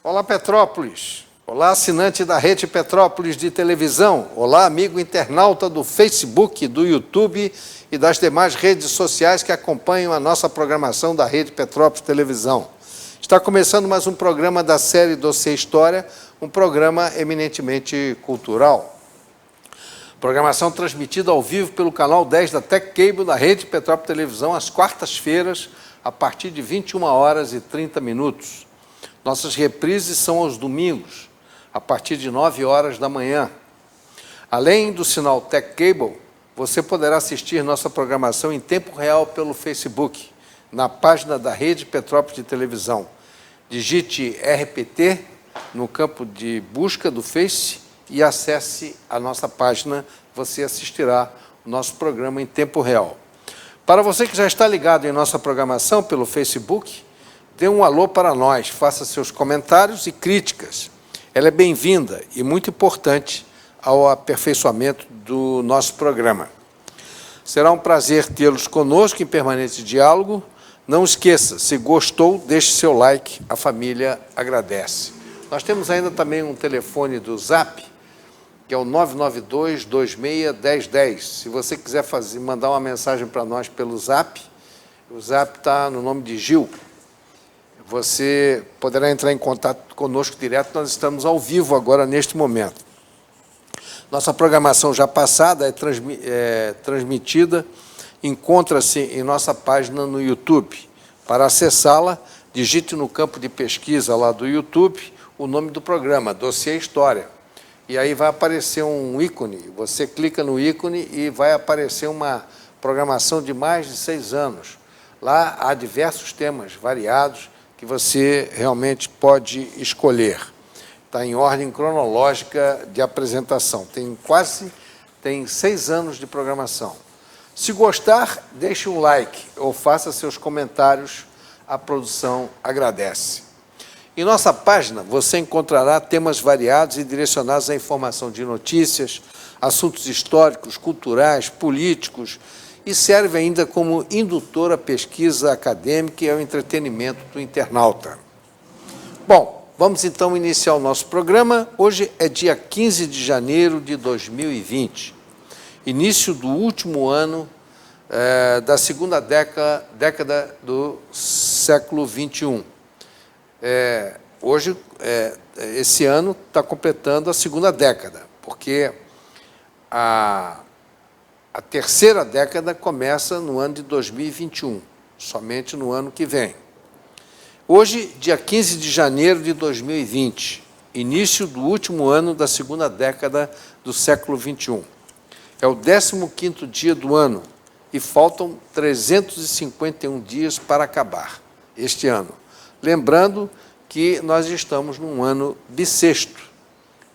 Olá, Petrópolis. Olá, assinante da Rede Petrópolis de televisão. Olá, amigo internauta do Facebook, do YouTube e das demais redes sociais que acompanham a nossa programação da Rede Petrópolis Televisão. Está começando mais um programa da série Dossiê História, um programa eminentemente cultural. Programação transmitida ao vivo pelo canal 10 da Tech Cable da Rede Petrópolis Televisão às quartas-feiras, a partir de 21h30. Nossas reprises são aos domingos, a partir de 9h da manhã. Além do sinal Tech Cable, você poderá assistir nossa programação em tempo real pelo Facebook, na página da Rede Petrópolis de televisão. Digite RPT no campo de busca do Face e acesse a nossa página, você assistirá o nosso programa em tempo real. Para você que já está ligado em nossa programação pelo Facebook, dê um alô para nós, faça seus comentários e críticas. Ela é bem-vinda e muito importante ao aperfeiçoamento do nosso programa. Será um prazer tê-los conosco em permanente diálogo. Não esqueça, se gostou, deixe seu like, a família agradece. Nós temos ainda também um telefone do Zap, que é o 992-26-1010. Se você quiser mandar uma mensagem para nós pelo Zap, o Zap está no nome de Gil. Você poderá entrar em contato conosco direto, nós estamos ao vivo agora, neste momento. Nossa programação já passada é transmitida, encontra-se em nossa página no YouTube. Para acessá-la, digite no campo de pesquisa lá do YouTube o nome do programa, Dossiê História. E aí vai aparecer um ícone, você clica no ícone e vai aparecer uma programação de mais de 6 anos. Lá há diversos temas variados que você realmente pode escolher. Está em ordem cronológica de apresentação. Tem 6 anos de programação. Se gostar, deixe um like ou faça seus comentários. A produção agradece. Em nossa página, você encontrará temas variados e direcionados à informação de notícias, assuntos históricos, culturais, políticos, e serve ainda como indutor à pesquisa acadêmica e ao entretenimento do internauta. Bom, vamos então iniciar o nosso programa. Hoje é dia 15 de janeiro de 2020, início do último ano da segunda década do século XXI. Hoje, esse ano, está completando a segunda década, porque a terceira década começa no ano de 2021, somente no ano que vem. Hoje, dia 15 de janeiro de 2020, início do último ano da segunda década do século XXI. É o 15º dia do ano e faltam 351 dias para acabar este ano. Lembrando que nós estamos num ano bissexto.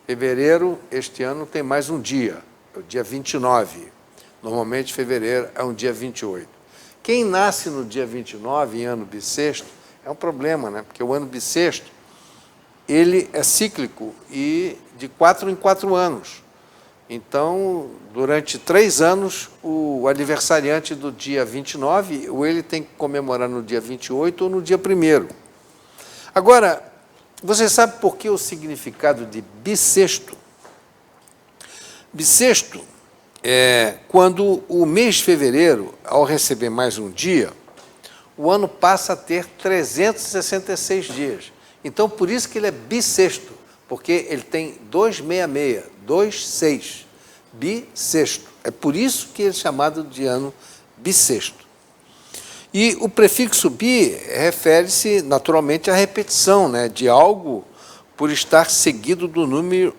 Fevereiro, este ano, tem mais um dia, é o dia 29. Normalmente, fevereiro é um dia 28. Quem nasce no dia 29, em ano bissexto, é um problema, né? Porque o ano bissexto, ele é cíclico e de 4 em 4 anos. Então, durante 3 anos, o aniversariante do dia 29, ou ele tem que comemorar no dia 28 ou no dia 1º. Agora, você sabe por que o significado de bissexto? Bissexto é quando o mês de fevereiro, ao receber mais um dia, o ano passa a ter 366 dias. Então, por isso que ele é bissexto, porque ele tem 266, 26, bissexto. É por isso que ele é chamado de ano bissexto. E o prefixo bi refere-se, naturalmente, à repetição, né, de algo por estar seguido do número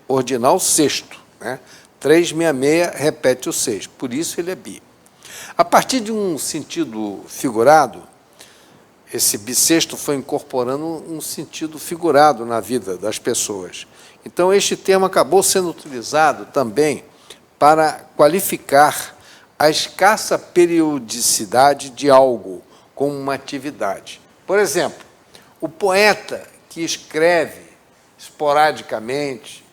ordinal sexto. Né? 366 repete o 6, por isso ele é bi. A partir de um sentido figurado, esse bissexto foi incorporando um sentido figurado na vida das pessoas. Então, este termo acabou sendo utilizado também para qualificar a escassa periodicidade de algo como uma atividade. Por exemplo, o poeta que escreve esporadicamente,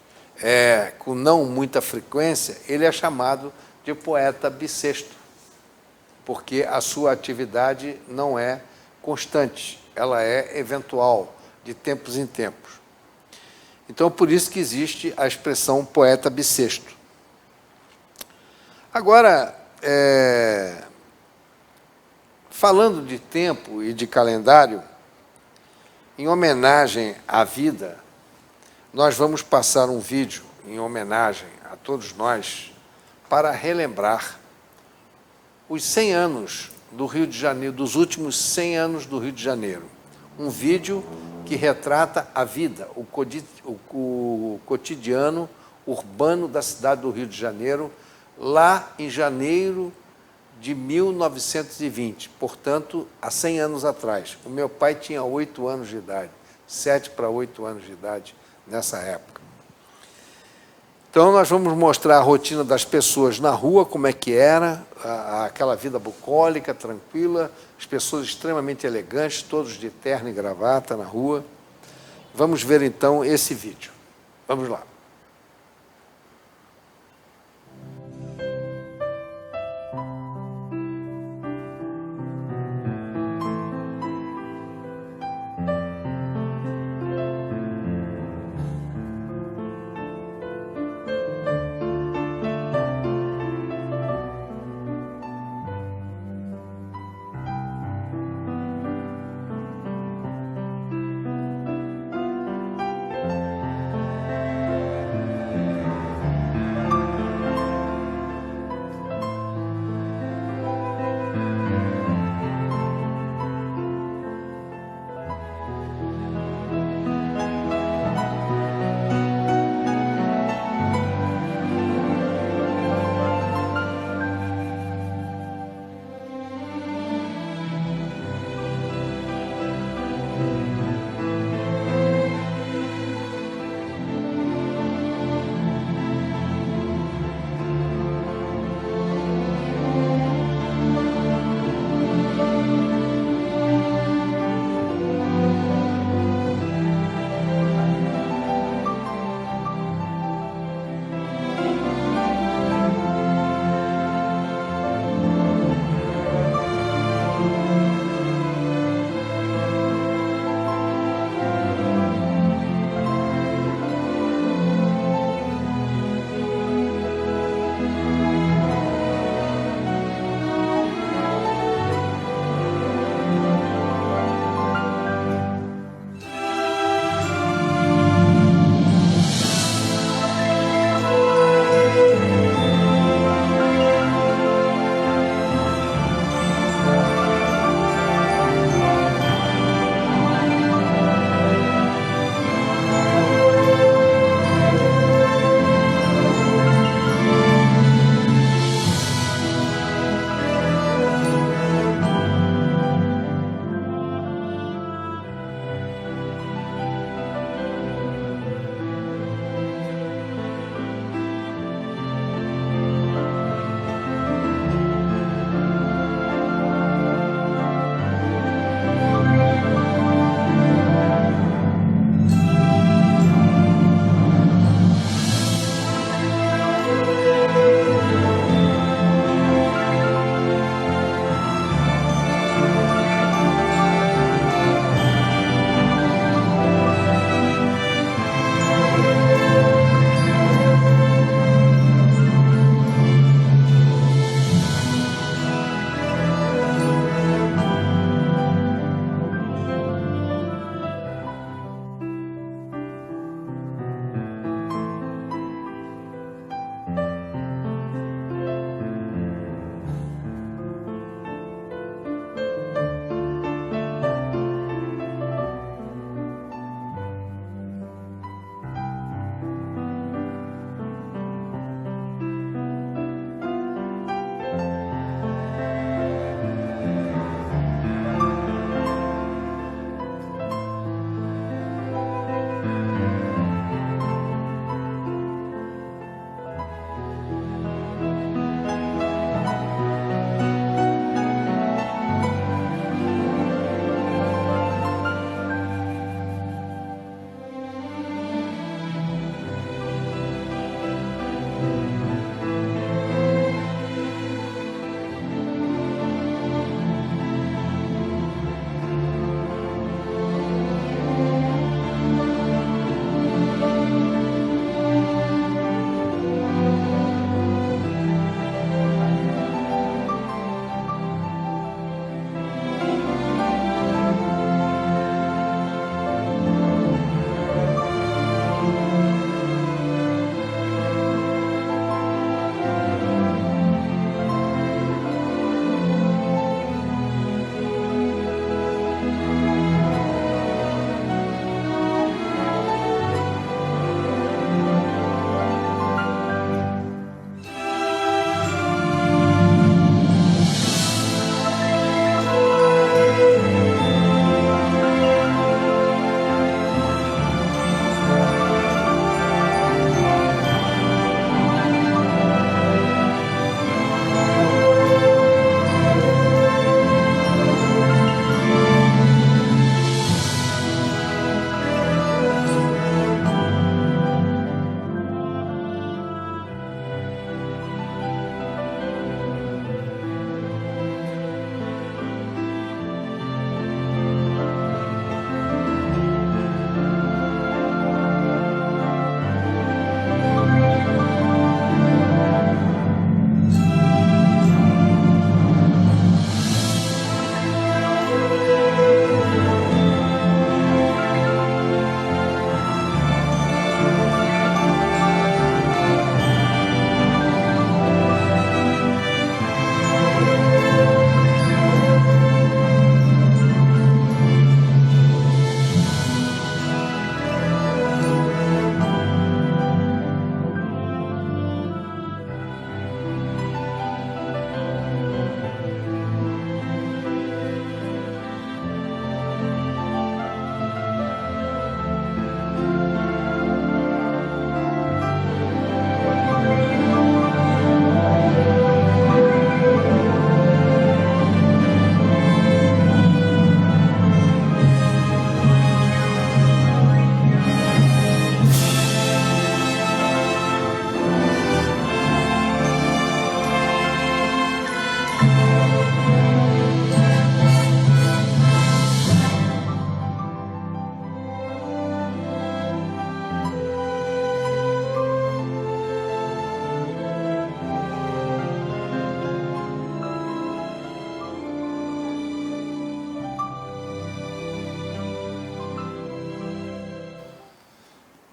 com não muita frequência, ele é chamado de poeta bissexto, porque a sua atividade não é constante, ela é eventual, de tempos em tempos. Então, por isso que existe a expressão poeta bissexto. Agora, falando de tempo e de calendário, em homenagem à vida, nós vamos passar um vídeo em homenagem a todos nós para relembrar os 100 anos do Rio de Janeiro, dos últimos 100 anos do Rio de Janeiro. Um vídeo que retrata a vida, o cotidiano urbano da cidade do Rio de Janeiro, lá em janeiro de 1920, portanto, há 100 anos atrás. O meu pai tinha 8 anos de idade, 7 para 8 anos de idade nessa época. Então, nós vamos mostrar a rotina das pessoas na rua, como é que era, aquela vida bucólica, tranquila, as pessoas extremamente elegantes, todos de terno e gravata na rua. Vamos ver, então, esse vídeo. Vamos lá.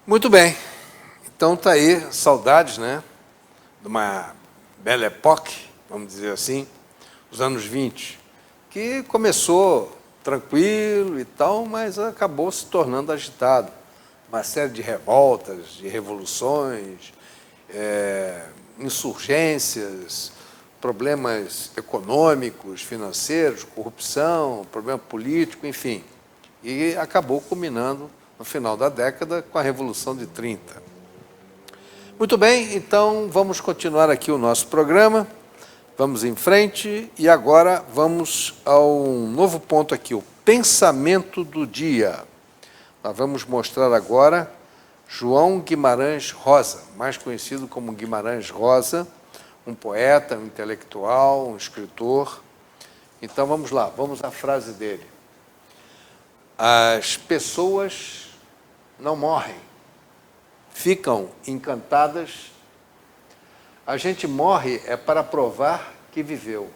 Muito bem. Então está aí, saudades, né? De uma belle époque, vamos dizer assim, os anos 20, que começou tranquilo e tal, mas acabou se tornando agitado. Uma série de revoltas, de revoluções, insurgências, problemas econômicos, financeiros, corrupção, problema político, enfim. E acabou culminando no final da década com a Revolução de 30. Muito bem, então vamos continuar aqui o nosso programa, vamos em frente e agora vamos ao novo ponto aqui, o pensamento do dia. Nós vamos mostrar agora João Guimarães Rosa, mais conhecido como Guimarães Rosa, um poeta, um intelectual, um escritor. Então vamos lá, vamos à frase dele. As pessoas não morrem, ficam encantadas. A gente morre para provar que viveu.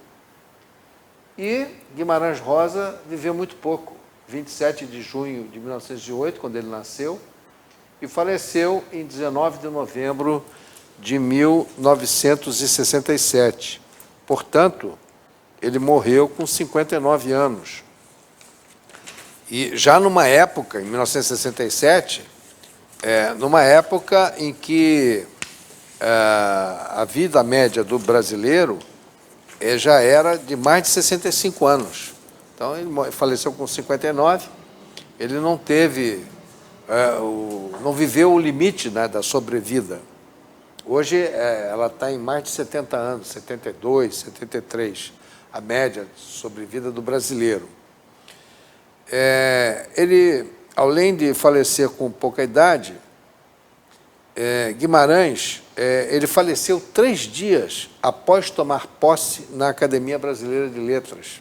E Guimarães Rosa viveu muito pouco, 27 de junho de 1908, quando ele nasceu, e faleceu em 19 de novembro de 1967. Portanto, ele morreu com 59 anos. E já numa época, em 1967, numa época em que a vida média do brasileiro já era de mais de 65 anos. Então, ele faleceu com 59, ele não teve, não viveu o limite, né, da sobrevida. Hoje, ela está em mais de 70 anos, 72, 73, a média de sobrevida do brasileiro. Ele, além de falecer com pouca idade, Guimarães, ele faleceu 3 dias após tomar posse na Academia Brasileira de Letras,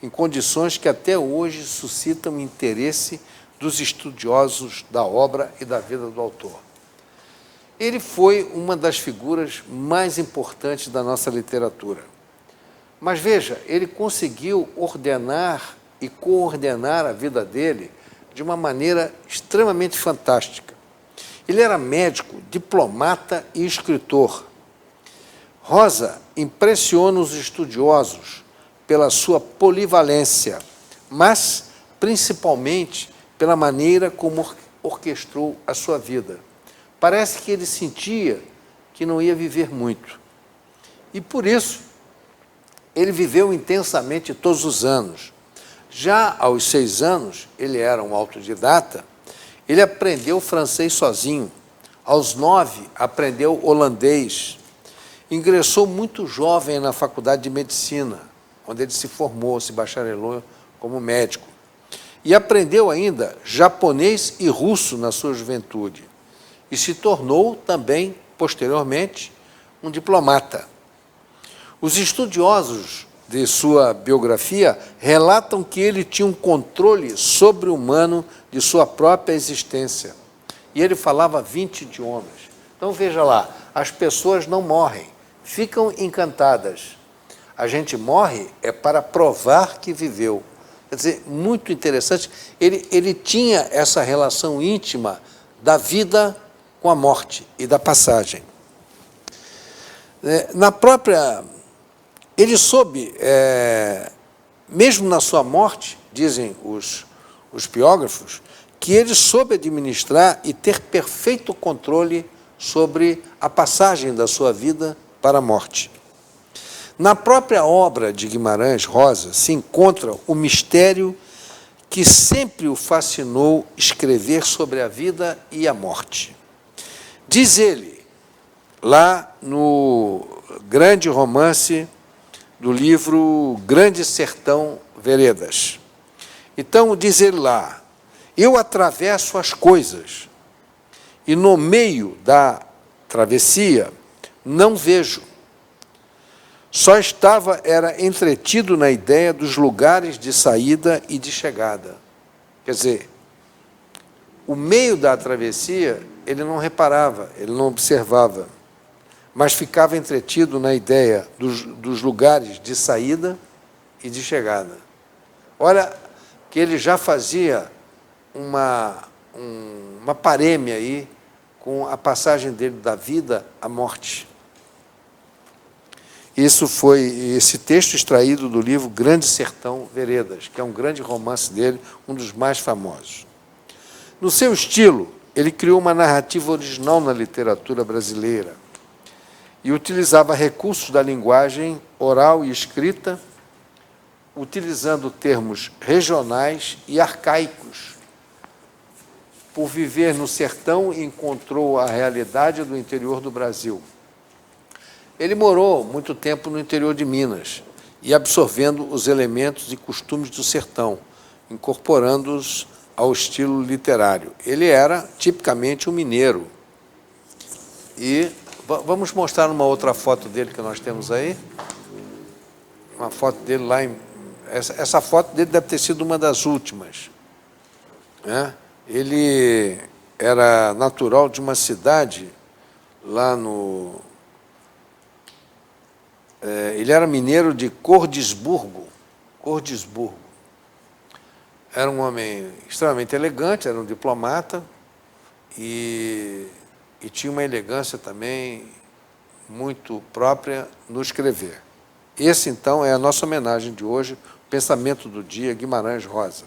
em condições que até hoje suscitam interesse dos estudiosos da obra e da vida do autor. Ele foi uma das figuras mais importantes da nossa literatura. Mas veja, ele conseguiu ordenar e coordenar a vida dele de uma maneira extremamente fantástica. Ele era médico, diplomata e escritor. Rosa impressiona os estudiosos pela sua polivalência, mas principalmente pela maneira como orquestrou a sua vida. Parece que ele sentia que não ia viver muito. E por isso, ele viveu intensamente todos os anos. Já aos 6 anos, ele era um autodidata, ele aprendeu francês sozinho. Aos 9, aprendeu holandês. Ingressou muito jovem na Faculdade de Medicina, onde ele se formou, se bacharelou como médico. E aprendeu ainda japonês e russo na sua juventude. E se tornou também, posteriormente, um diplomata. Os estudiosos de sua biografia relatam que ele tinha um controle sobre-humano de sua própria existência. E ele falava 20 idiomas. Então, veja lá, as pessoas não morrem, ficam encantadas. A gente morre para provar que viveu. Quer dizer, muito interessante. Ele tinha essa relação íntima da vida com a morte e da passagem. Ele soube, mesmo na sua morte, dizem os biógrafos, que ele soube administrar e ter perfeito controle sobre a passagem da sua vida para a morte. Na própria obra de Guimarães Rosa se encontra o mistério que sempre o fascinou escrever sobre a vida e a morte. Diz ele, lá no grande romance do livro Grande Sertão Veredas. Então, diz ele lá, eu atravesso as coisas e no meio da travessia não vejo. Só era entretido na ideia dos lugares de saída e de chegada. Quer dizer, o meio da travessia ele não reparava, ele não observava, mas ficava entretido na ideia dos lugares de saída e de chegada. Olha, que ele já fazia uma parêmia aí com a passagem dele da vida à morte. Isso foi esse texto extraído do livro Grande Sertão Veredas, que é um grande romance dele, um dos mais famosos. No seu estilo, ele criou uma narrativa original na literatura brasileira e utilizava recursos da linguagem oral e escrita, utilizando termos regionais e arcaicos. Por viver no sertão, encontrou a realidade do interior do Brasil. Ele morou muito tempo no interior de Minas e absorvendo os elementos e costumes do sertão, incorporando-os ao estilo literário. Ele era tipicamente um mineiro. E vamos mostrar uma outra foto dele que nós temos aí. Uma foto dele lá em... Essa foto dele deve ter sido uma das últimas, né? Ele era natural de uma cidade lá no... ele era mineiro de Cordisburgo. Era um homem extremamente elegante, era um diplomata e tinha uma elegância também muito própria no escrever. Esse, então, é a nossa homenagem de hoje, Pensamento do Dia, Guimarães Rosa.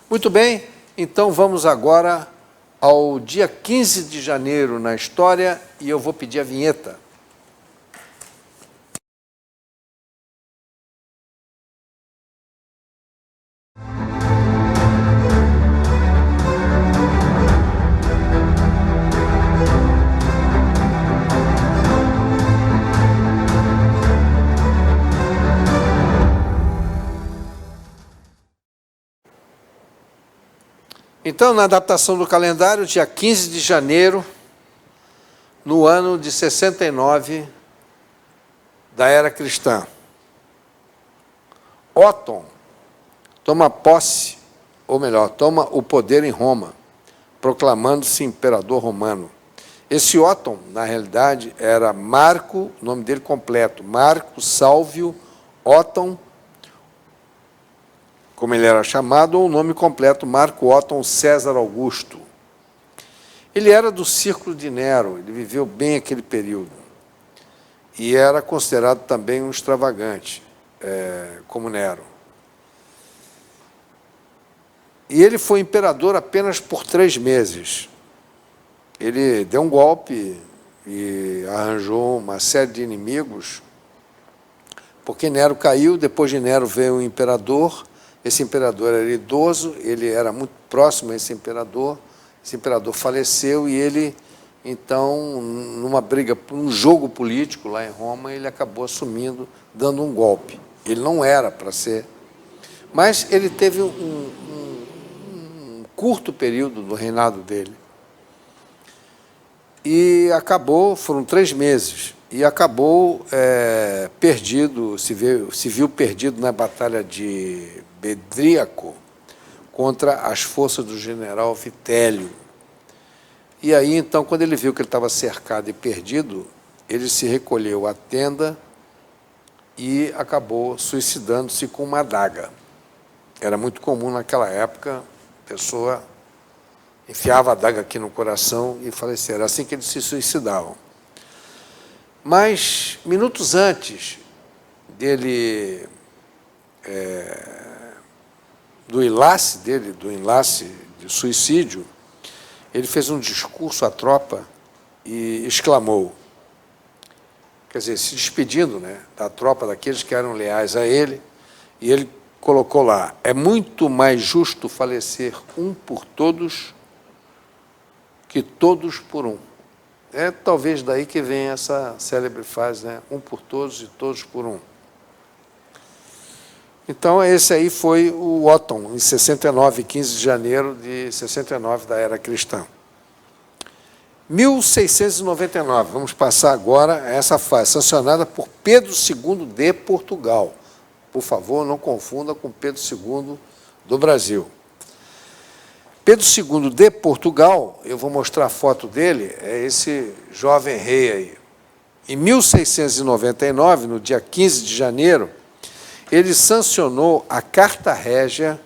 Muito bem, então vamos agora ao dia 15 de janeiro na história e eu vou pedir a vinheta. Então, na adaptação do calendário, dia 15 de janeiro, no ano de 69 da era cristã, Otton toma posse, ou melhor, toma o poder em Roma, proclamando-se imperador romano. Esse Otton, na realidade, era Marco, o nome dele completo, Marco Salvio Otton, como ele era chamado, ou o nome completo, Marco Otton César Augusto. Ele era do círculo de Nero, ele viveu bem aquele período. E era considerado também um extravagante, como Nero. E ele foi imperador apenas por 3 meses. Ele deu um golpe e arranjou uma série de inimigos, porque Nero caiu, depois de Nero veio um imperador. Esse imperador era idoso, ele era muito próximo a esse imperador faleceu e ele, então, numa briga, um jogo político lá em Roma, ele acabou assumindo, dando um golpe. Ele não era para ser, mas ele teve um curto período do reinado dele. E acabou, foram 3 meses, e acabou perdido, se viu perdido na batalha de Bedríaco contra as forças do general Vitélio. E aí, então, quando ele viu que ele estava cercado e perdido, ele se recolheu à tenda e acabou suicidando-se com uma adaga. Era muito comum naquela época, a pessoa enfiava a adaga aqui no coração e falecia. Era assim que eles se suicidavam. Mas, minutos antes dele, do enlace de suicídio, ele fez um discurso à tropa e exclamou, quer dizer, se despedindo, né, da tropa, daqueles que eram leais a ele, e ele colocou lá, é muito mais justo falecer um por todos que todos por um. É talvez daí que vem essa célebre frase, né, um por todos e todos por um. Então, esse aí foi o Otton, em 69, 15 de janeiro de 69, da era cristã. 1699, vamos passar agora a essa fase, sancionada por Pedro II de Portugal. Por favor, não confunda com Pedro II do Brasil. Pedro II de Portugal, eu vou mostrar a foto dele, é esse jovem rei aí. Em 1699, no dia 15 de janeiro, ele sancionou a Carta Régia,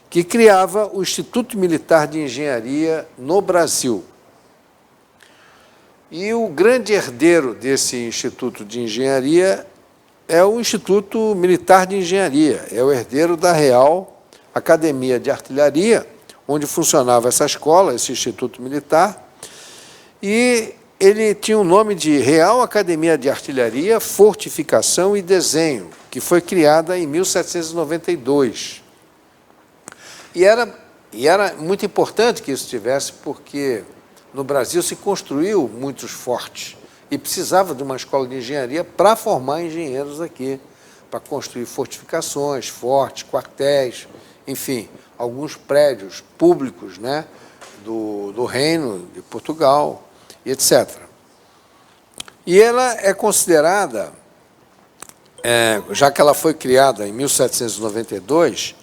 que criava o Instituto Militar de Engenharia no Brasil. E o grande herdeiro desse Instituto de Engenharia é o Instituto Militar de Engenharia, é o herdeiro da Real Academia de Artilharia, onde funcionava essa escola, esse Instituto Militar, e ele tinha o nome de Real Academia de Artilharia, Fortificação e Desenho, que foi criada em 1792. E era muito importante que isso tivesse, porque no Brasil se construiu muitos fortes e precisava de uma escola de engenharia para formar engenheiros aqui, para construir fortificações, fortes, quartéis, enfim, alguns prédios públicos, né, do Reino de Portugal, e etc. E ela é considerada, já que ela foi criada em 1792,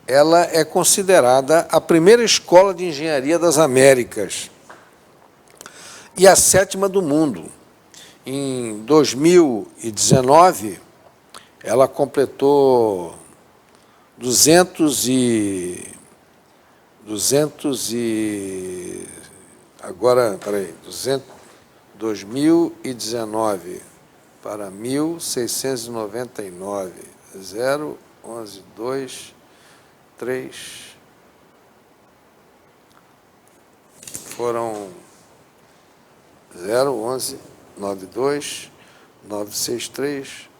ela é considerada a primeira escola de engenharia das Américas e a 7ª do mundo. Em 2019, ela completou 2019 para 1699, 0, 11, 2, 3, foram 0, 11, 92, 963,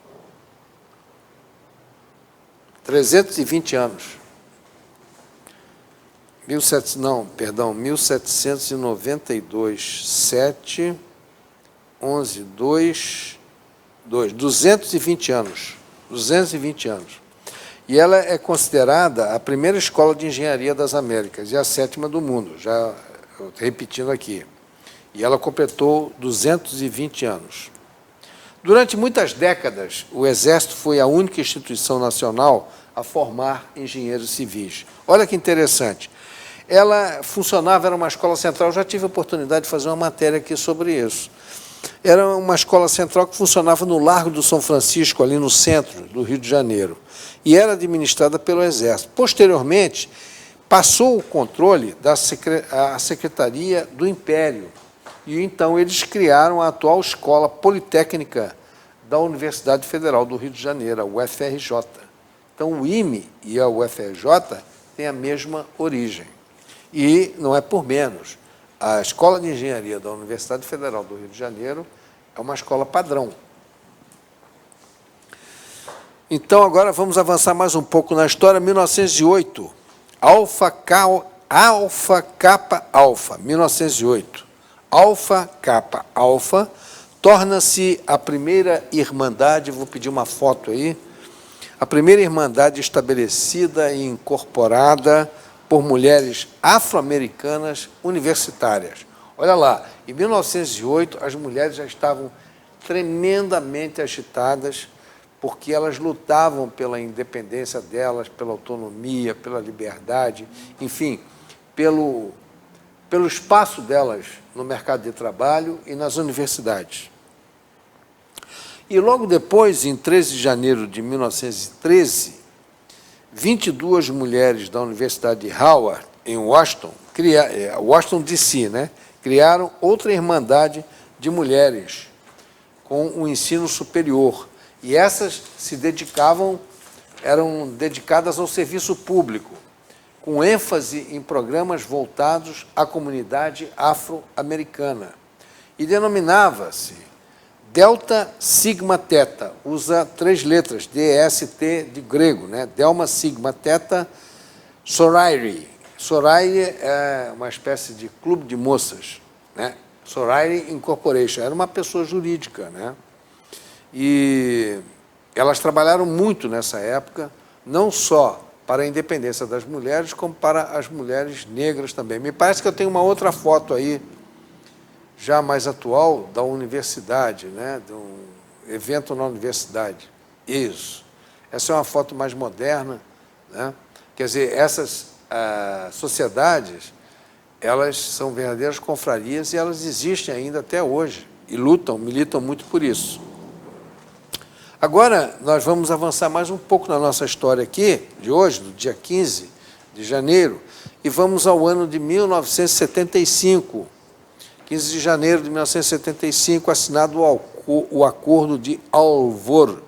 320 anos. 1792, 7, 11, 2, 220 anos. 220 anos. E ela é considerada a primeira escola de engenharia das Américas e a 7ª do mundo, já repetindo aqui. E ela completou 220 anos. Durante muitas décadas, o Exército foi a única instituição nacional a formar engenheiros civis. Olha que interessante. Ela funcionava, era uma escola central, eu já tive a oportunidade de fazer uma matéria aqui sobre isso. Era uma escola central que funcionava no Largo do São Francisco, ali no centro do Rio de Janeiro, e era administrada pelo Exército. Posteriormente, passou o controle da Secretaria do Império, e então eles criaram a atual Escola Politécnica da Universidade Federal do Rio de Janeiro, a UFRJ. Então, o IME e a UFRJ têm a mesma origem. E não é por menos. A Escola de Engenharia da Universidade Federal do Rio de Janeiro é uma escola padrão. Então, agora vamos avançar mais um pouco na história. 1908, Alfa Kappa Alfa, 1908. Alfa Kappa Alfa torna-se a primeira irmandade, vou pedir uma foto aí, a primeira irmandade estabelecida e incorporada por mulheres afro-americanas universitárias. Olha lá, em 1908, as mulheres já estavam tremendamente agitadas, porque elas lutavam pela independência delas, pela autonomia, pela liberdade, enfim, pelo espaço delas no mercado de trabalho e nas universidades. E logo depois, em 13 de janeiro de 1913, 22 mulheres da Universidade de Howard, em Washington, Washington DC, né, criaram outra irmandade de mulheres com o ensino superior. E essas eram dedicadas ao serviço público, com ênfase em programas voltados à comunidade afro-americana. E denominava-se Delta Sigma Theta, usa 3 letras, DST de grego, né? Delta Sigma Theta Sorority. Sorority é uma espécie de clube de moças, né? Sorority Incorporation, era uma pessoa jurídica, né? E elas trabalharam muito nessa época, não só para a independência das mulheres, como para as mulheres negras também. Me parece que eu tenho uma outra foto aí, já mais atual, da universidade, né? De um evento na universidade. Isso. Essa é uma foto mais moderna, né? Quer dizer, essas sociedades, elas são verdadeiras confrarias e elas existem ainda até hoje e militam muito por isso. Agora, nós vamos avançar mais um pouco na nossa história aqui, de hoje, do dia 15 de de janeiro, e vamos ao ano de 1975. 15 de janeiro de 1975, assinado o Acordo de Alvor,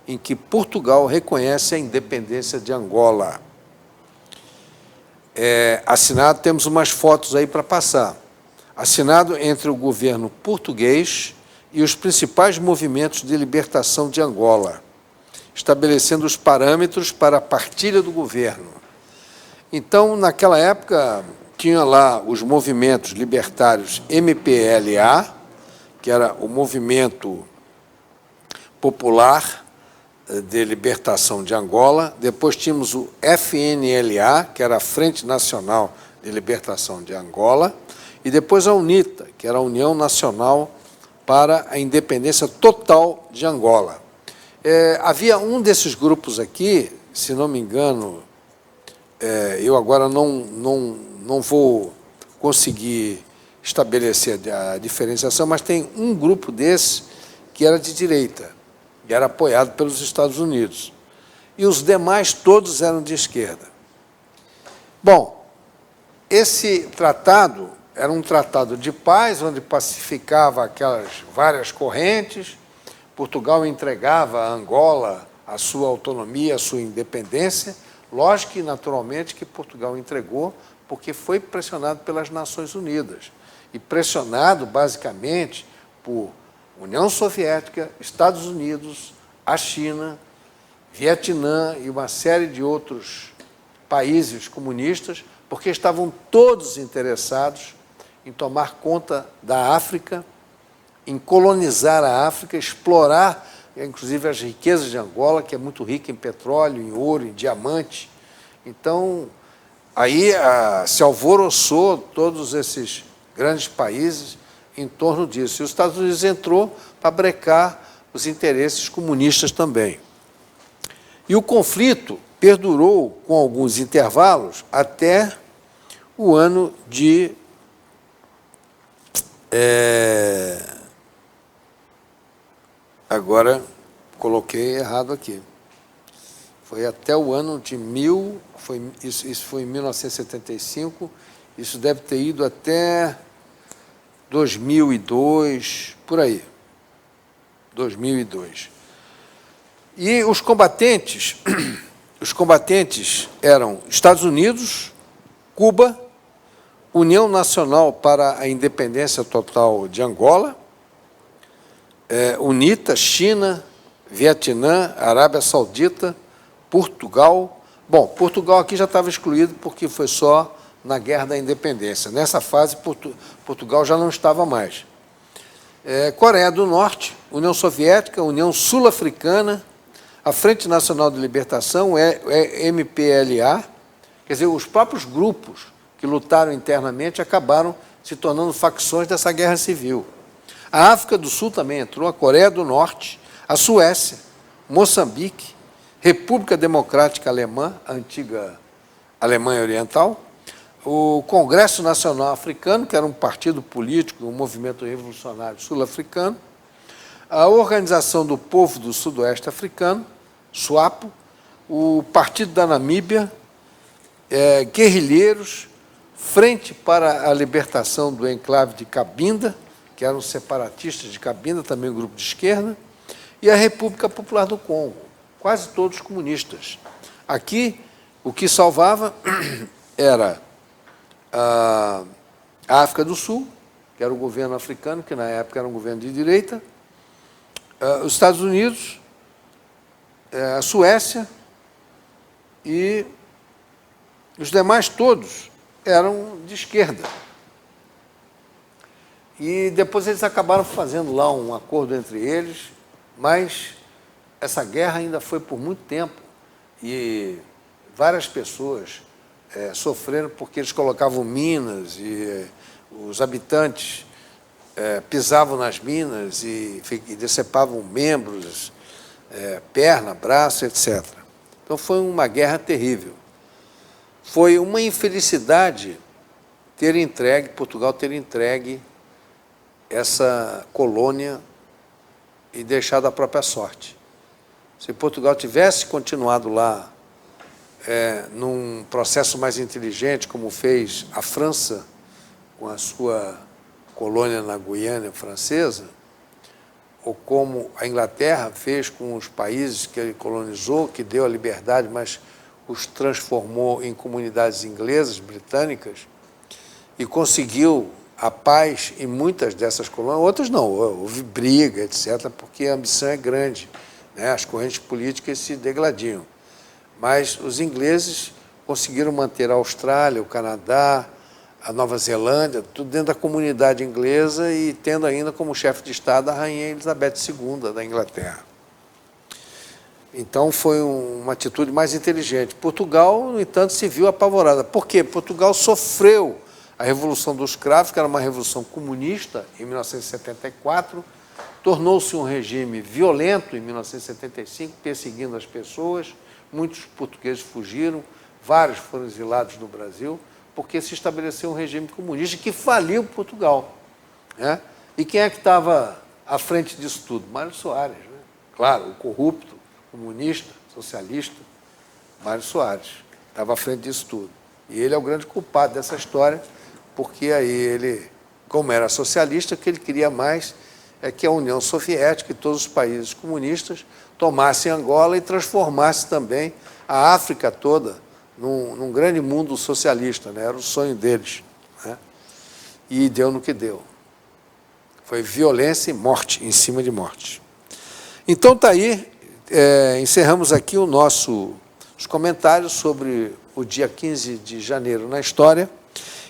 em que Portugal reconhece a independência de Angola. Assinado, temos umas fotos aí para passar. Assinado entre o governo português e os principais movimentos de libertação de Angola, estabelecendo os parâmetros para a partilha do governo. Então, naquela época, tinha lá os movimentos libertários MPLA, que era o Movimento Popular de Libertação de Angola. Depois tínhamos o FNLA, que era a Frente Nacional de Libertação de Angola, e depois a UNITA, que era a União Nacional para a Independência Total de Angola. Havia um desses grupos aqui, se não me engano, eu agora não vou conseguir estabelecer a diferenciação, mas tem um grupo desse que era de direita, e era apoiado pelos Estados Unidos. E os demais todos eram de esquerda. Bom, esse tratado era um tratado de paz, onde pacificava aquelas várias correntes. Portugal entregava a Angola a sua autonomia, a sua independência. Lógico que, naturalmente, que Portugal entregou, porque foi pressionado pelas Nações Unidas. E pressionado, basicamente, por União Soviética, Estados Unidos, a China, Vietnã e uma série de outros países comunistas, porque estavam todos interessados em tomar conta da África, em colonizar a África, explorar, inclusive, as riquezas de Angola, que é muito rica em petróleo, em ouro, em diamante. Então, aí se alvoroçou todos esses grandes países em torno disso. E os Estados Unidos entrou para brecar os interesses comunistas também. E o conflito perdurou, com alguns intervalos, até o ano de... Agora, coloquei errado aqui. Foi até o ano de isso foi em 1975, isso deve ter ido até 2002, por aí. 2002. E os combatentes eram Estados Unidos, Cuba, União Nacional para a Independência Total de Angola, UNITA, China, Vietnã, Arábia Saudita, Portugal. Bom, Portugal aqui já estava excluído porque foi só na Guerra da Independência. Nessa fase, Portugal já não estava mais. Coreia do Norte, União Soviética, União Sul-Africana, a Frente Nacional de Libertação, MPLA, quer dizer, os próprios grupos que lutaram internamente acabaram se tornando facções dessa guerra civil. A África do Sul também entrou, a Coreia do Norte, a Suécia, Moçambique, República Democrática Alemã, a antiga Alemanha Oriental, o Congresso Nacional Africano, que era um partido político, um movimento revolucionário sul-africano, a Organização do Povo do Sudoeste Africano, SWAPO, o Partido da Namíbia, guerrilheiros, Frente para a Libertação do Enclave de Cabinda, que eram separatistas de Cabinda, também um grupo de esquerda, e a República Popular do Congo, quase todos comunistas. Aqui, o que salvava era a África do Sul, que era o governo africano, que na época era um governo de direita, os Estados Unidos, a Suécia, e os demais todos eram de esquerda. E depois eles acabaram fazendo lá um acordo entre eles, mas essa guerra ainda foi por muito tempo e várias pessoas sofreram porque eles colocavam minas e os habitantes pisavam nas minas e decepavam membros, perna, braço, etc. Então foi uma guerra terrível. Foi uma infelicidade Portugal ter entregue essa colônia e deixado à própria sorte. Se Portugal tivesse continuado lá num processo mais inteligente, como fez a França com a sua colônia na Guiana Francesa, ou como a Inglaterra fez com os países que ele colonizou, que deu a liberdade, mas os transformou em comunidades inglesas, britânicas, e conseguiu a paz em muitas dessas colônias. Outras não, houve briga, etc., porque a ambição é grande, né? As correntes políticas se degladiam. Mas os ingleses conseguiram manter a Austrália, o Canadá, a Nova Zelândia, tudo dentro da comunidade inglesa e tendo ainda como chefe de Estado a Rainha Elizabeth II da Inglaterra. Então foi uma atitude mais inteligente. Portugal, no entanto, se viu apavorada. Por quê? Portugal sofreu a Revolução dos Cravos, que era uma revolução comunista, em 1974, tornou-se um regime violento em 1975, perseguindo as pessoas. Muitos portugueses fugiram, vários foram exilados no Brasil, porque se estabeleceu um regime comunista que faliu Portugal, né? E quem é que estava à frente disso tudo? Mário Soares, né? Claro, o corrupto, comunista, socialista, Mário Soares, estava à frente disso tudo. E ele é o grande culpado dessa história, porque aí ele, como era socialista, o que ele queria mais é que a União Soviética e todos os países comunistas tomassem Angola e transformassem também a África toda num grande mundo socialista, né? Era o sonho deles, né? E deu no que deu. Foi violência e morte, em cima de morte. Então está aí, encerramos aqui os comentários sobre o dia 15 de janeiro na história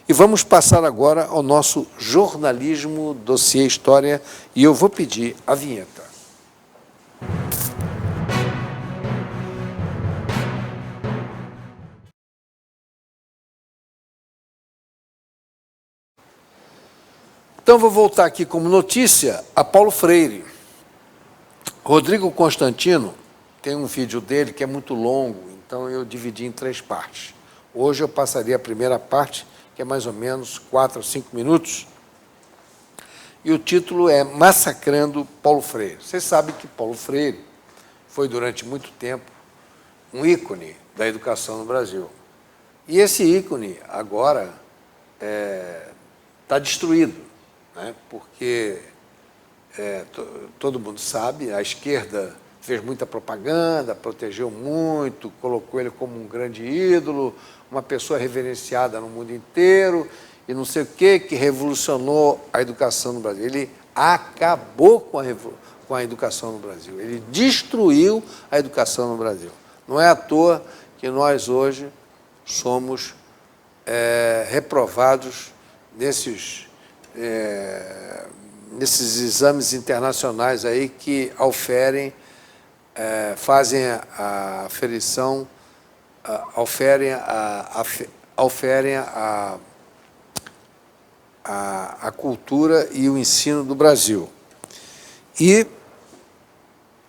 e vamos passar agora ao nosso jornalismo dossiê História e eu vou pedir a vinheta. Então, vou voltar aqui como notícia a Paulo Freire. Rodrigo Constantino, tem um vídeo dele que é muito longo, então eu dividi em 3 partes. Hoje eu passaria a primeira parte, que é mais ou menos 4 ou 5 minutos, e o título é Massacrando Paulo Freire. Vocês sabem que Paulo Freire foi, durante muito tempo, um ícone da educação no Brasil. E esse ícone, agora, está destruído, né? Porque todo mundo sabe, a esquerda fez muita propaganda, protegeu muito, colocou ele como um grande ídolo, uma pessoa reverenciada no mundo inteiro, e não sei o que revolucionou a educação no Brasil. Ele acabou com a educação no Brasil, ele destruiu a educação no Brasil. Não é à toa que nós hoje somos reprovados nesses exames internacionais aí que fazem a aferição, auferem a cultura e o ensino do Brasil. E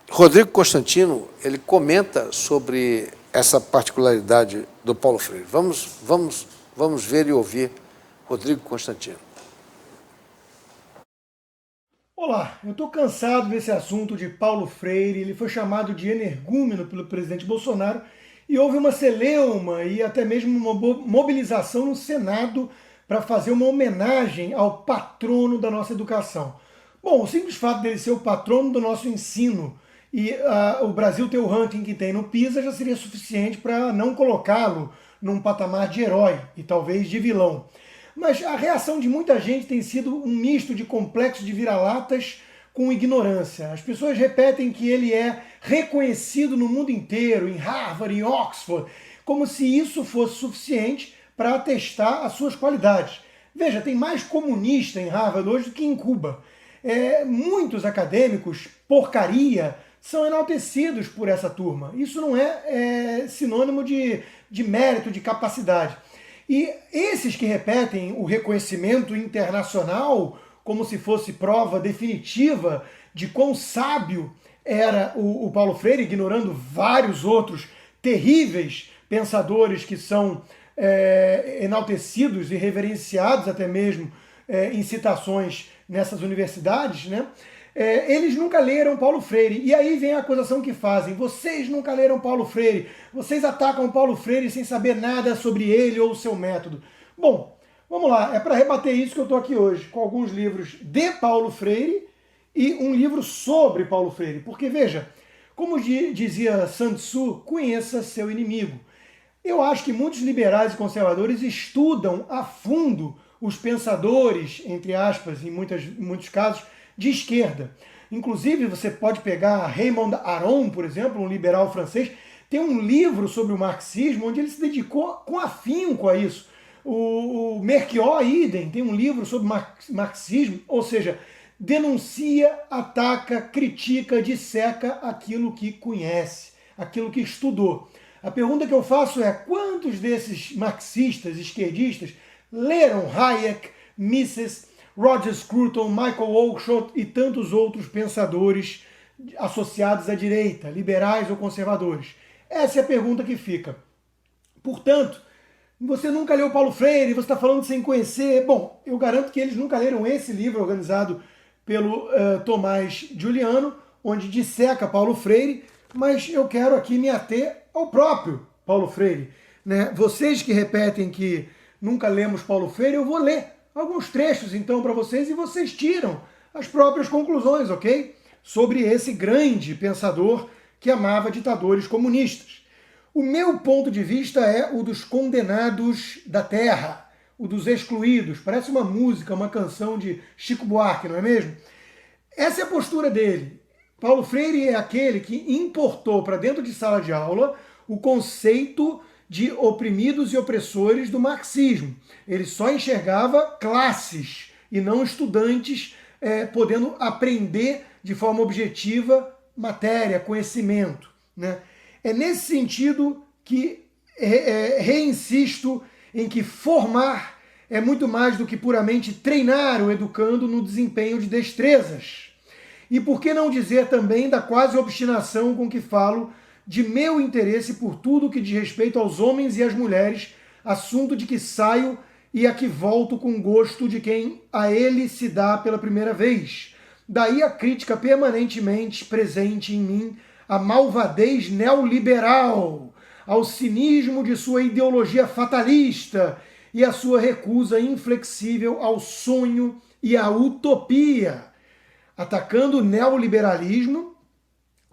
Rodrigo Constantino, ele comenta sobre essa particularidade do Paulo Freire. Vamos ver e ouvir Rodrigo Constantino. Olá, eu estou cansado desse assunto de Paulo Freire. Ele foi chamado de energúmeno pelo presidente Bolsonaro e houve uma celeuma e até mesmo uma mobilização no Senado para fazer uma homenagem ao patrono da nossa educação. Bom, o simples fato dele ser o patrono do nosso ensino e o Brasil ter o ranking que tem no PISA já seria suficiente para não colocá-lo num patamar de herói e talvez de vilão. Mas a reação de muita gente tem sido um misto de complexo de vira-latas com ignorância. As pessoas repetem que ele é reconhecido no mundo inteiro, em Harvard, em Oxford, como se isso fosse suficiente para atestar as suas qualidades. Veja, tem mais comunista em Harvard hoje do que em Cuba. Muitos acadêmicos, porcaria, são enaltecidos por essa turma. Isso não é sinônimo de mérito, de capacidade. E esses que repetem o reconhecimento internacional como se fosse prova definitiva de quão sábio era o Paulo Freire, ignorando vários outros terríveis pensadores que são enaltecidos e reverenciados até mesmo em citações nessas universidades, né? eles nunca leram Paulo Freire. E aí vem a acusação que fazem: vocês nunca leram Paulo Freire, vocês atacam Paulo Freire sem saber nada sobre ele ou o seu método. Bom, vamos lá, é para rebater isso que eu estou aqui hoje, com alguns livros de Paulo Freire e um livro sobre Paulo Freire. Porque, veja, como dizia Sun Tzu, conheça seu inimigo. Eu acho que muitos liberais e conservadores estudam a fundo os pensadores, entre aspas, em muitos casos, de esquerda. Inclusive, você pode pegar Raymond Aron, por exemplo, um liberal francês, tem um livro sobre o marxismo onde ele se dedicou com afinco a isso. O Melchior Idem tem um livro sobre marxismo, ou seja, denuncia, ataca, critica, disseca aquilo que conhece, aquilo que estudou. A pergunta que eu faço é: quantos desses marxistas, esquerdistas, leram Hayek, Mises, Roger Scruton, Michael Oakeshott e tantos outros pensadores associados à direita, liberais ou conservadores? Essa é a pergunta que fica. Portanto, você nunca leu Paulo Freire, você está falando sem conhecer. Bom, eu garanto que eles nunca leram esse livro organizado pelo Tomás Giuliano, onde disseca Paulo Freire, mas eu quero aqui me ater ao próprio Paulo Freire. Né? Vocês que repetem que nunca lemos Paulo Freire, eu vou ler alguns trechos então para vocês e vocês tiram as próprias conclusões, ok? Sobre esse grande pensador que amava ditadores comunistas. O meu ponto de vista é o dos condenados da terra, o dos excluídos. Parece uma música, uma canção de Chico Buarque, não é mesmo? Essa é a postura dele. Paulo Freire é aquele que importou para dentro de sala de aula o conceito de oprimidos e opressores do marxismo. Ele só enxergava classes e não estudantes podendo aprender de forma objetiva matéria, conhecimento. Né? É nesse sentido que reinsisto em que formar é muito mais do que puramente treinar o educando no desempenho de destrezas. E por que não dizer também da quase obstinação com que falo de meu interesse por tudo que diz respeito aos homens e às mulheres, assunto de que saio e a que volto com gosto de quem a ele se dá pela primeira vez. Daí a crítica permanentemente presente em mim à malvadez neoliberal, ao cinismo de sua ideologia fatalista e à sua recusa inflexível ao sonho e à utopia, atacando o neoliberalismo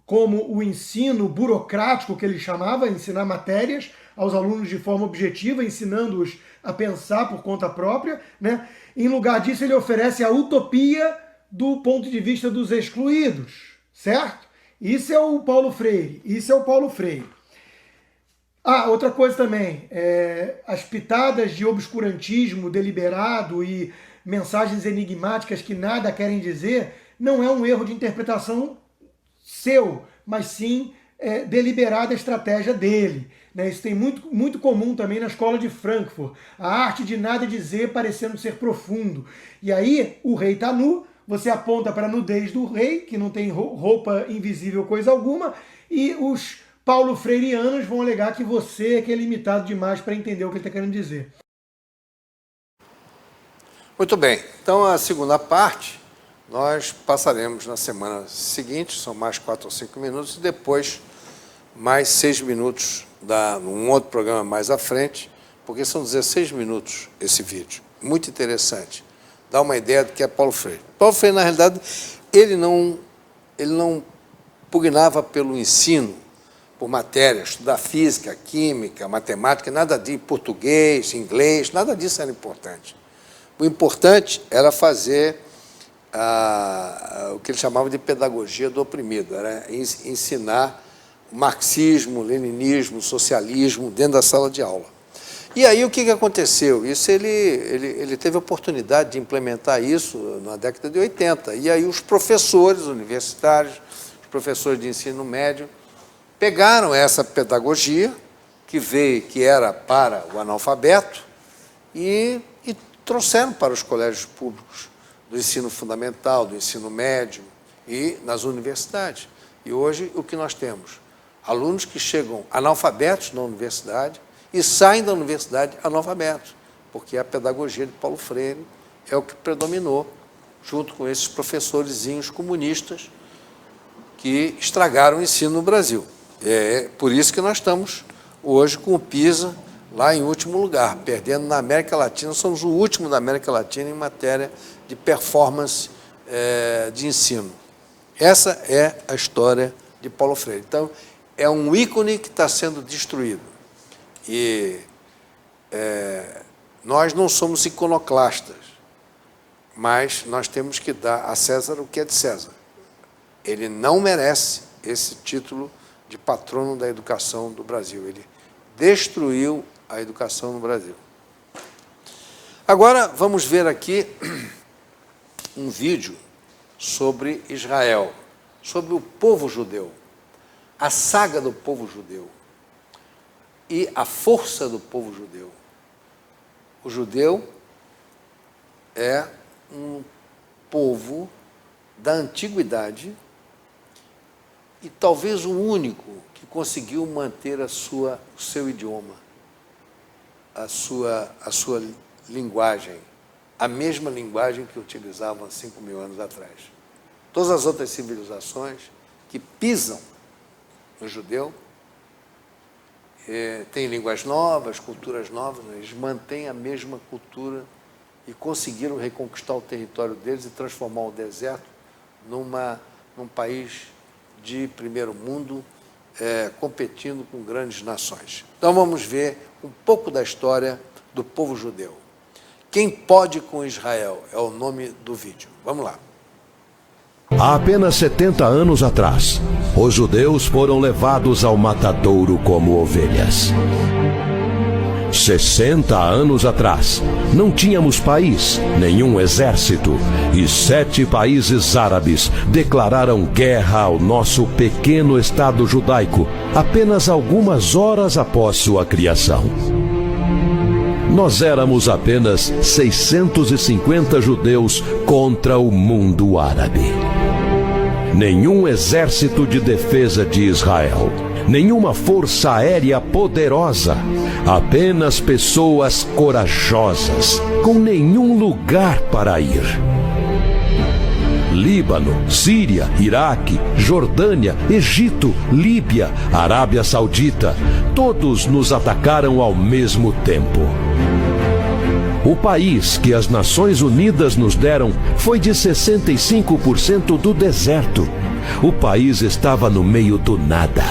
como o ensino burocrático que ele chamava, ensinar matérias aos alunos de forma objetiva, ensinando-os a pensar por conta própria, né? Em lugar disso, ele oferece a utopia do ponto de vista dos excluídos, certo? Isso é o Paulo Freire, Ah, outra coisa também, as pitadas de obscurantismo deliberado e mensagens enigmáticas que nada querem dizer, não é um erro de interpretação seu, mas sim deliberada estratégia dele. Né? Isso tem muito comum também na escola de Frankfurt. A arte de nada dizer parecendo ser profundo. E aí o rei está nu, você aponta para a nudez do rei, que não tem roupa invisível coisa alguma, e os Paulo Freirianos vão alegar que você é que é limitado demais para entender o que ele está querendo dizer. Muito bem. Então a segunda parte nós passaremos na semana seguinte, são mais 4 ou 5 minutos, e depois mais 6 minutos num outro programa mais à frente, porque são 16 minutos esse vídeo. Muito interessante. Dá uma ideia do que é Paulo Freire. Paulo Freire, na realidade, ele não pugnava pelo ensino, por matéria, estudar física, química, matemática, nada de português, inglês, nada disso era importante. O importante era fazer o que ele chamava de pedagogia do oprimido, era ensinar marxismo, leninismo, socialismo dentro da sala de aula. E aí o que aconteceu? Isso ele teve a oportunidade de implementar isso na década de 80. E aí os professores universitários, os professores de ensino médio, pegaram essa pedagogia que era para o analfabeto e trouxeram para os colégios públicos do ensino fundamental, do ensino médio e nas universidades. E hoje o que nós temos? Alunos que chegam analfabetos na universidade e saem da universidade analfabetos, porque a pedagogia de Paulo Freire é o que predominou junto com esses professorzinhos comunistas que estragaram o ensino no Brasil. É por isso que nós estamos hoje com o PISA lá em último lugar, perdendo na América Latina. Somos o último da América Latina em matéria de performance de ensino. Essa é a história de Paulo Freire. Então, é um ícone que está sendo destruído. E nós não somos iconoclastas, mas nós temos que dar a César o que é de César. Ele não merece esse título de patrono da educação do Brasil. Ele destruiu a educação no Brasil. Agora, vamos ver aqui um vídeo sobre Israel, sobre o povo judeu, a saga do povo judeu e a força do povo judeu. O judeu é um povo da antiguidade e talvez o único que conseguiu manter o seu idioma, a sua linguagem, a mesma linguagem que utilizavam há 5.000 anos atrás. Todas as outras civilizações que pisam no judeu têm línguas novas, culturas novas, eles mantêm a mesma cultura e conseguiram reconquistar o território deles e transformar o deserto num país de primeiro mundo, competindo com grandes nações. Então vamos ver um pouco da história do povo judeu. Quem pode com Israel é o nome do vídeo. Vamos lá. Há apenas 70 anos atrás, os judeus foram levados ao matadouro como ovelhas. 60 anos atrás, não tínhamos país, nenhum exército, e 7 países árabes declararam guerra ao nosso pequeno Estado judaico apenas algumas horas após sua criação. Nós éramos apenas 650 judeus contra o mundo árabe. Nenhum exército de defesa de Israel, nenhuma força aérea poderosa, apenas pessoas corajosas, com nenhum lugar para ir. Líbano, Síria, Iraque, Jordânia, Egito, Líbia, Arábia Saudita, todos nos atacaram ao mesmo tempo. O país que as Nações Unidas nos deram foi de 65% do deserto. O país estava no meio do nada.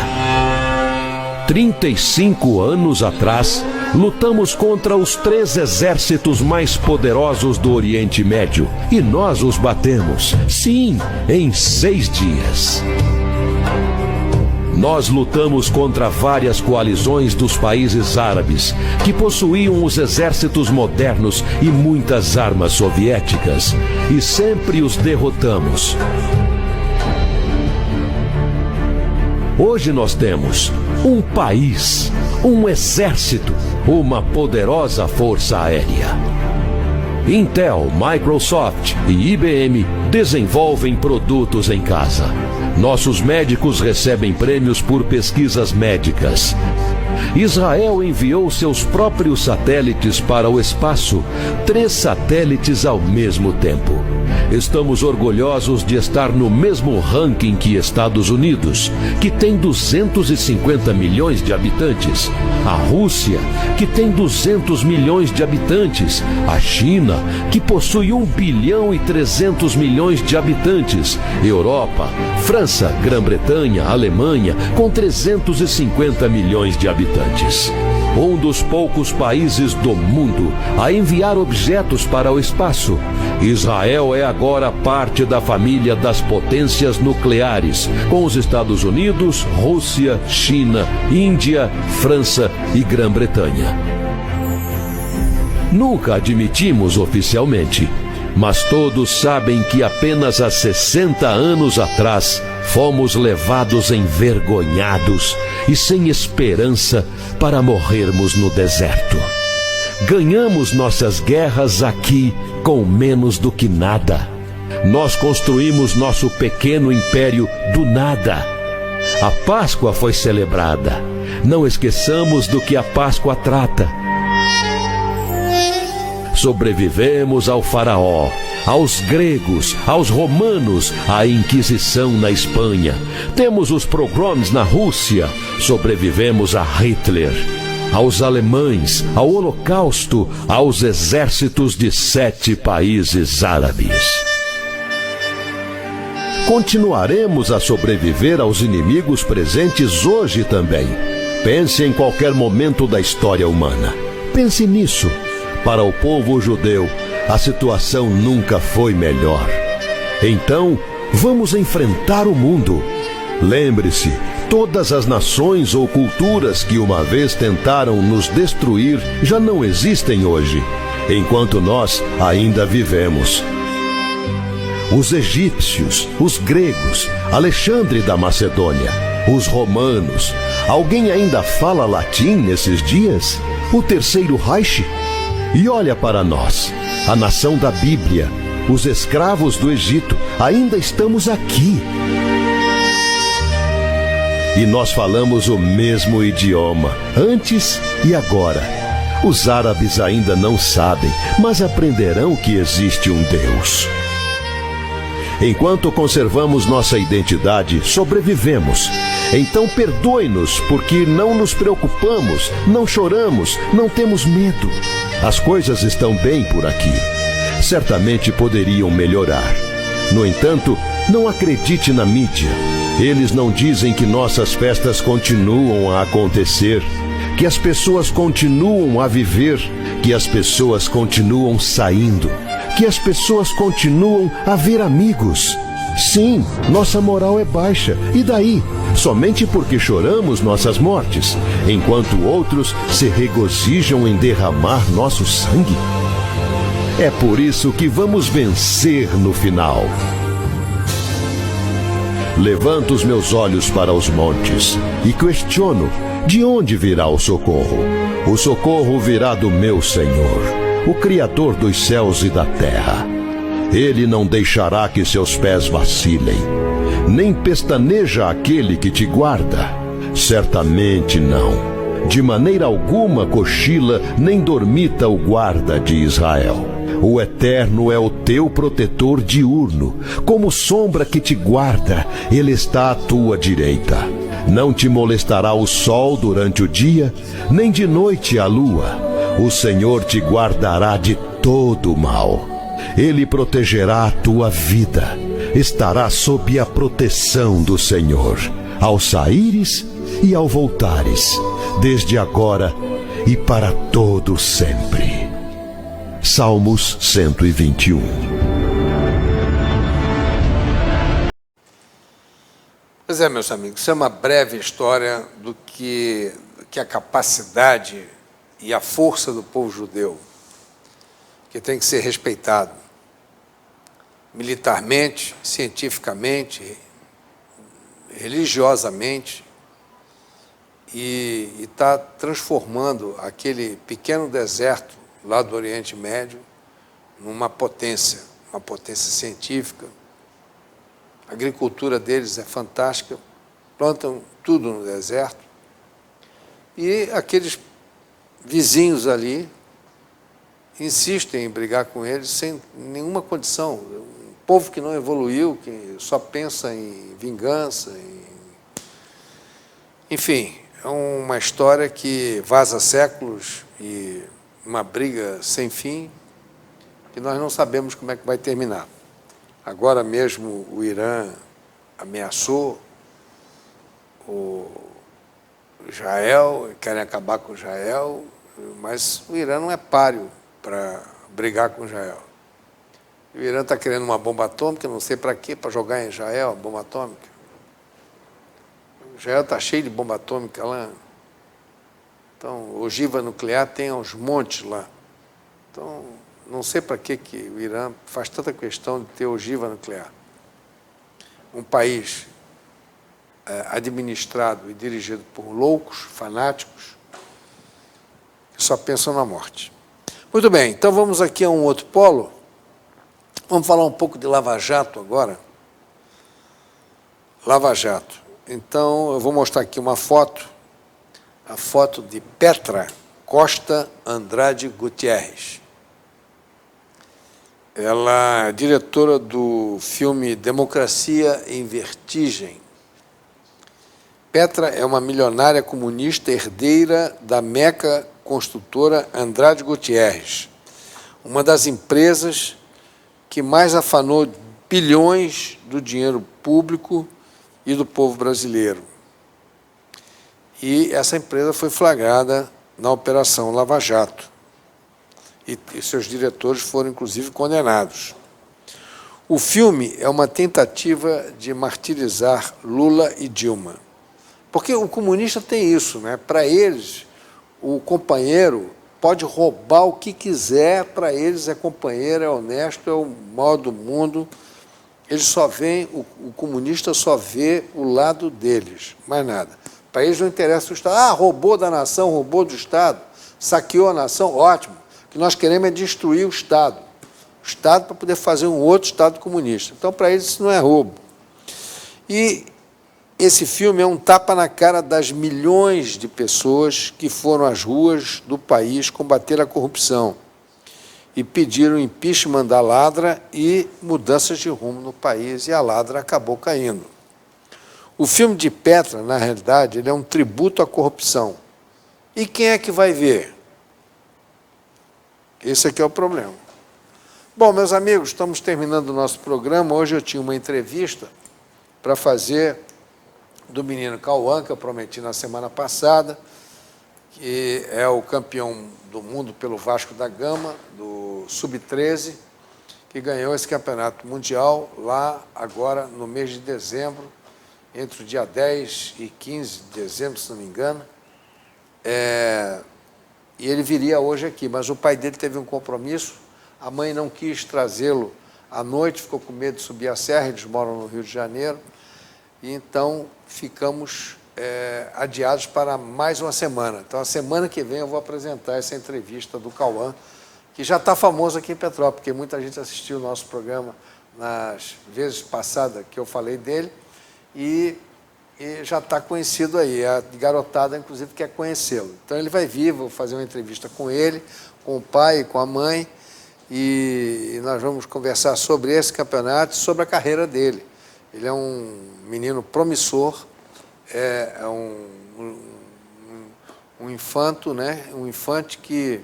35 anos atrás, lutamos contra os 3 exércitos mais poderosos do Oriente Médio e nós os batemos, sim, em 6 dias. Nós lutamos contra várias coalizões dos países árabes, que possuíam os exércitos modernos e muitas armas soviéticas, e sempre os derrotamos. Hoje nós temos um país, um exército, uma poderosa força aérea. Intel, Microsoft e IBM desenvolvem produtos em casa. Nossos médicos recebem prêmios por pesquisas médicas. Israel enviou seus próprios satélites para o espaço, 3 satélites ao mesmo tempo. Estamos orgulhosos de estar no mesmo ranking que Estados Unidos, que tem 250 milhões de habitantes, a Rússia, que tem 200 milhões de habitantes, a China, que possui 1 bilhão e 300 milhões de habitantes, Europa, França, Grã-Bretanha, Alemanha, com 350 milhões de habitantes. Um dos poucos países do mundo a enviar objetos para o espaço. Israel é agora parte da família das potências nucleares, com os Estados Unidos, Rússia, China, Índia, França e Grã-Bretanha. Nunca admitimos oficialmente, mas todos sabem que apenas há 60 anos atrás fomos levados envergonhados e sem esperança para morrermos no deserto. Ganhamos nossas guerras aqui com menos do que nada. Nós construímos nosso pequeno império do nada. A Páscoa foi celebrada. Não esqueçamos do que a Páscoa trata. Sobrevivemos ao faraó, aos gregos, aos romanos, à Inquisição na Espanha. Temos os pogroms na Rússia. Sobrevivemos a Hitler, aos alemães, ao Holocausto, aos exércitos de 7 países árabes. Continuaremos a sobreviver aos inimigos presentes hoje também. Pense em qualquer momento da história humana. Pense nisso. Para o povo judeu, a situação nunca foi melhor. Então, vamos enfrentar o mundo. Lembre-se, todas as nações ou culturas que uma vez tentaram nos destruir já não existem hoje, enquanto nós ainda vivemos. Os egípcios, os gregos, Alexandre da Macedônia, os romanos. Alguém ainda fala latim nesses dias? O Terceiro Reich? E olha para nós, a nação da Bíblia, os escravos do Egito, ainda estamos aqui. E nós falamos o mesmo idioma, antes e agora. Os árabes ainda não sabem, mas aprenderão que existe um Deus. Enquanto conservamos nossa identidade, sobrevivemos. Então perdoe-nos, porque não nos preocupamos, não choramos, não temos medo. As coisas estão bem por aqui. Certamente poderiam melhorar. No entanto, não acredite na mídia. Eles não dizem que nossas festas continuam a acontecer, que as pessoas continuam a viver, que as pessoas continuam saindo, que as pessoas continuam a ver amigos. Sim, nossa moral é baixa. E daí? Somente porque choramos nossas mortes, enquanto outros se regozijam em derramar nosso sangue? É por isso que vamos vencer no final. Levanto os meus olhos para os montes e questiono: de onde virá o socorro? O socorro virá do meu Senhor, o Criador dos céus e da terra. Ele não deixará que seus pés vacilem, nem pestaneja aquele que te guarda. Certamente não. De maneira alguma cochila, nem dormita o guarda de Israel. O Eterno é o teu protetor diurno, como sombra que te guarda, ele está à tua direita. Não te molestará o sol durante o dia, nem de noite a lua. O Senhor te guardará de todo o mal. Ele protegerá a tua vida. Estará sob a proteção do Senhor, ao saíres e ao voltares, desde agora e para todo sempre. Salmos 121. Pois é, meus amigos, isso é uma breve história do que a capacidade e a força do povo judeu, que tem que ser respeitado militarmente, cientificamente, religiosamente, e está transformando aquele pequeno deserto lá do Oriente Médio numa potência, uma potência científica. A agricultura deles é fantástica, plantam tudo no deserto, e aqueles vizinhos ali insistem em brigar com eles sem nenhuma condição. Um povo que não evoluiu, que só pensa em vingança. Enfim, é uma história que vaza séculos e uma briga sem fim, que nós não sabemos como é que vai terminar. Agora mesmo o Irã ameaçou o Israel, querem acabar com Israel, mas o Irã não é páreo para brigar com Israel. O Irã está querendo uma bomba atômica, não sei para quê, para jogar em Israel a bomba atômica. Israel está cheio de bomba atômica lá. Então, ogiva nuclear tem aos montes lá. Então, não sei para que o Irã faz tanta questão de ter ogiva nuclear. Um país administrado e dirigido por loucos, fanáticos, que só pensam na morte. Muito bem, então vamos aqui a um outro polo. Vamos falar um pouco de Lava Jato agora. Lava Jato. Então, eu vou mostrar aqui uma foto, a foto de Petra Costa Andrade Gutierrez. Ela é diretora do filme Democracia em Vertigem. Petra é uma milionária comunista herdeira da meca construtora Andrade Gutierrez, uma das empresas que mais afanou bilhões do dinheiro público e do povo brasileiro. E essa empresa foi flagrada na Operação Lava Jato. E seus diretores foram, inclusive, condenados. O filme é uma tentativa de martirizar Lula e Dilma. Porque o comunista tem isso, né? Para eles, o companheiro pode roubar o que quiser, para eles é companheiro, é honesto, é o maior do mundo. Eles só veem, o comunista só vê o lado deles, mais nada. Para eles não interessa o Estado. Ah, roubou da nação, roubou do Estado, saqueou a nação, ótimo. O que nós queremos é destruir o Estado. O Estado para poder fazer um outro Estado comunista. Então, para eles, isso não é roubo. E esse filme é um tapa na cara das milhões de pessoas que foram às ruas do país combater a corrupção e pediram impeachment da Ladra e mudanças de rumo no país, e a Ladra acabou caindo. O filme de Petra, na realidade, ele é um tributo à corrupção. E quem é que vai ver? Esse aqui é o problema. Bom, meus amigos, estamos terminando o nosso programa. Hoje eu tinha uma entrevista para fazer do menino Cauã, que eu prometi na semana passada, que é o campeão do mundo pelo Vasco da Gama, do Sub-13, que ganhou esse campeonato mundial lá agora no mês de dezembro, entre o dia 10 e 15 de dezembro, se não me engano. E ele viria hoje aqui, mas o pai dele teve um compromisso, a mãe não quis trazê-lo à noite, ficou com medo de subir a serra, eles moram no Rio de Janeiro, e então ficamos adiados para mais uma semana. Então, a semana que vem eu vou apresentar essa entrevista do Cauã, que já está famoso aqui em Petrópolis, porque muita gente assistiu o nosso programa nas vezes passadas que eu falei dele, e já está conhecido aí. A garotada, inclusive, quer conhecê-lo. Então, ele vai vir, vou fazer uma entrevista com ele, com o pai e com a mãe, e nós vamos conversar sobre esse campeonato e sobre a carreira dele. Ele é um menino promissor, é um infanto, né? Um infante que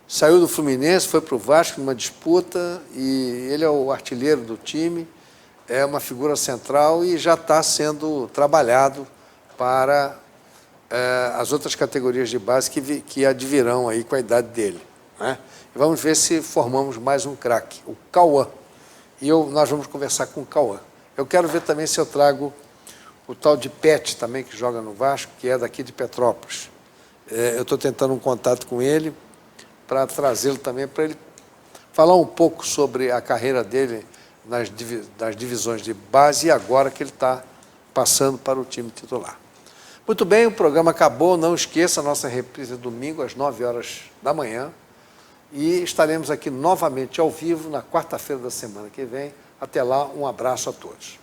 saiu do Fluminense, foi para o Vasco numa disputa, e ele é o artilheiro do time, é uma figura central e já está sendo trabalhado para as outras categorias de base que advirão aí com a idade dele, né? E vamos ver se formamos mais um craque, o Cauã. E nós vamos conversar com o Cauã. Eu quero ver também se eu trago o tal de Pet também, que joga no Vasco, que é daqui de Petrópolis. Eu estou tentando um contato com ele para trazê-lo também, para ele falar um pouco sobre a carreira dele nas divisões de base e agora que ele está passando para o time titular. Muito bem, o programa acabou. Não esqueça, a nossa reprise é domingo às 9h da manhã, e estaremos aqui novamente ao vivo na quarta-feira da semana que vem. Até lá, um abraço a todos.